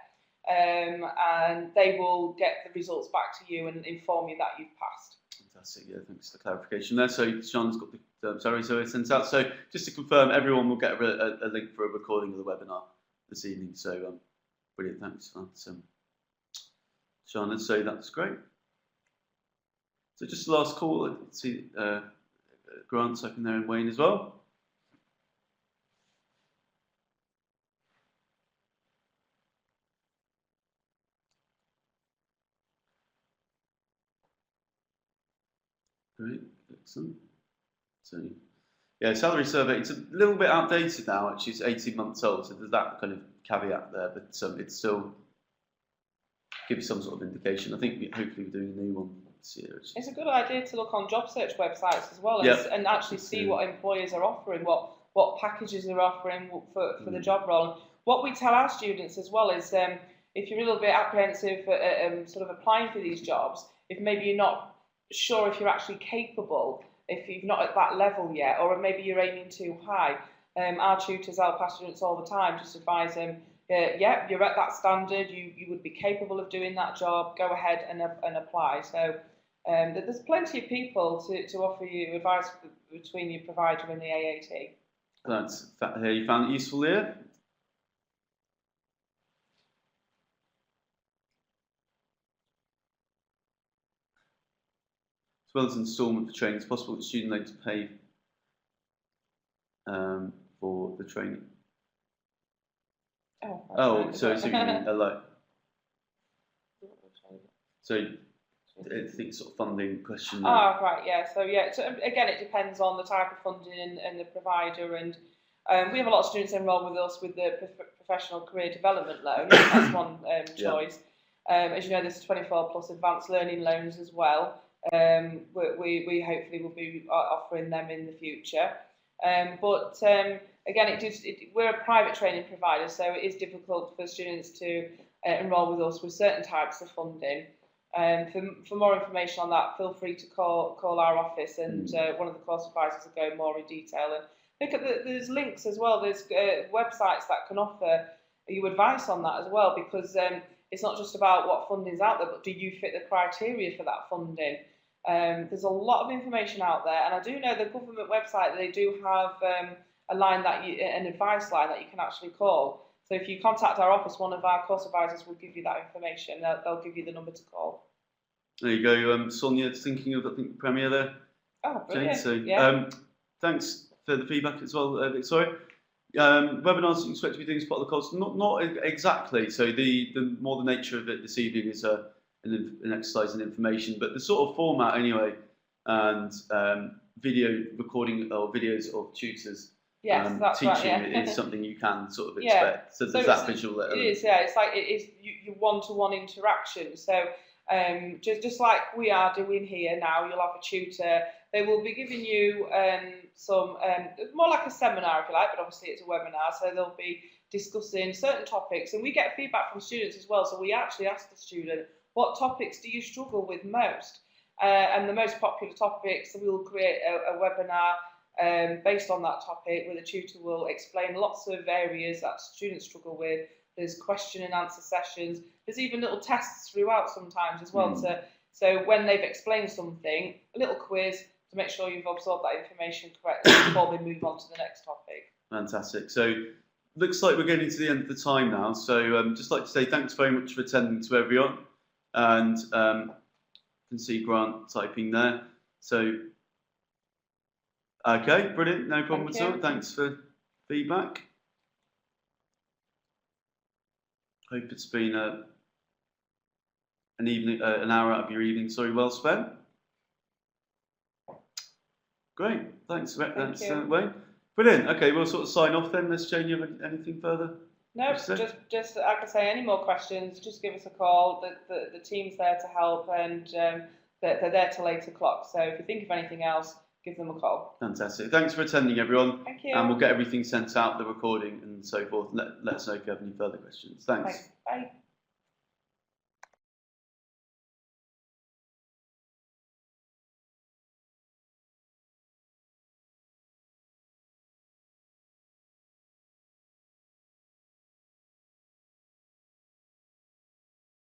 and they will get the results back to you and inform you that you've passed. Fantastic, yeah, thanks for the clarification there. So Sean's got the survey sent out. So just to confirm, everyone will get a link for a recording of the webinar this evening. So brilliant, thanks for that, Sean. So that's great. So just the last call, I can see Grant's open there and Wayne as well. Great, excellent. So yeah, salary survey, it's a little bit outdated now, actually. It's 18 months old, so there's that kind of caveat there, but it still gives some sort of indication. I think hopefully we're doing a new one this year. It's a good idea to look on job search websites as well, and actually see what employers are offering, what packages they're offering for the job role. What we tell our students as well is if you're a little bit apprehensive at sort of applying for these jobs, if maybe you're not sure if you're actually capable, if you're not at that level yet, or maybe you're aiming too high, our tutors help our students all the time, just advise them, yeah, you're at that standard, you would be capable of doing that job, go ahead and apply. So there's plenty of people to offer you advice between your provider and the AAT. That's, you found it useful here? As well as instalment for training, it's possible that the student loan to pay for the training. Oh, so you mean a loan. So I think sort of funding question. Oh, right, yeah. So yeah, so again, it depends on the type of funding and the provider, and we have a lot of students enrolled with us with the professional career development loan. That's one choice. As you know, there's 24 plus advanced learning loans as well. We hopefully will be offering them in the future. But again, we're a private training provider, so it is difficult for students to enrol with us with certain types of funding. For more information on that, feel free to call our office, and one of the course advisors will go more in detail. And look at there's links as well. There's websites that can offer you advice on that as well, because it's not just about what funding's out there, but do you fit the criteria for that funding? There's a lot of information out there, and I do know the government website, they do have a line an advice line that you can actually call. So if you contact our office, one of our course advisors will give you that information. They'll give you the number to call. There you go, Sonia. Thinking of, I think, the Premier there. Oh, brilliant. So, yeah. Thanks for the feedback as well, Victoria. Webinars you expect to be doing as part of the course? Not exactly. So the more the nature of it this evening is an exercise in information, but the sort of format anyway, and video recording or videos of tutors. Yes, that's teaching right, yeah. is something you can sort of expect. So there's that visual element. It is, yeah. It's like it is your one-to-one interaction. So just like we are doing here now, you'll have a tutor. They will be giving you some more like a seminar, if you like, but obviously it's a webinar. So they'll be discussing certain topics, and we get feedback from students as well. So we actually ask the student, what topics do you struggle with most? And the most popular topics, so we'll create a webinar based on that topic, where the tutor will explain lots of areas that students struggle with. There's question and answer sessions. There's even little tests throughout sometimes as well. So when they've explained something, a little quiz to make sure you've absorbed that information correctly before they move on to the next topic. Fantastic. So looks like we're getting to the end of the time now. So just like to say thanks very much for attending to everyone. And you can see Grant typing there. So, okay, brilliant. No problem at all. Thanks for feedback. Hope it's been an hour out of your evening. Sorry, well spent. Great. Thanks, Wayne. Brilliant. Okay, we'll sort of sign off then. Unless Jane, you have anything further? No, just I can say any more questions, just give us a call. The team's there to help, and they're there till 8 o'clock. So if you think of anything else, give them a call. Fantastic. Thanks for attending, everyone. Thank you. And we'll get everything sent out, the recording and so forth. Let us know if you have any further questions. Thanks. Bye.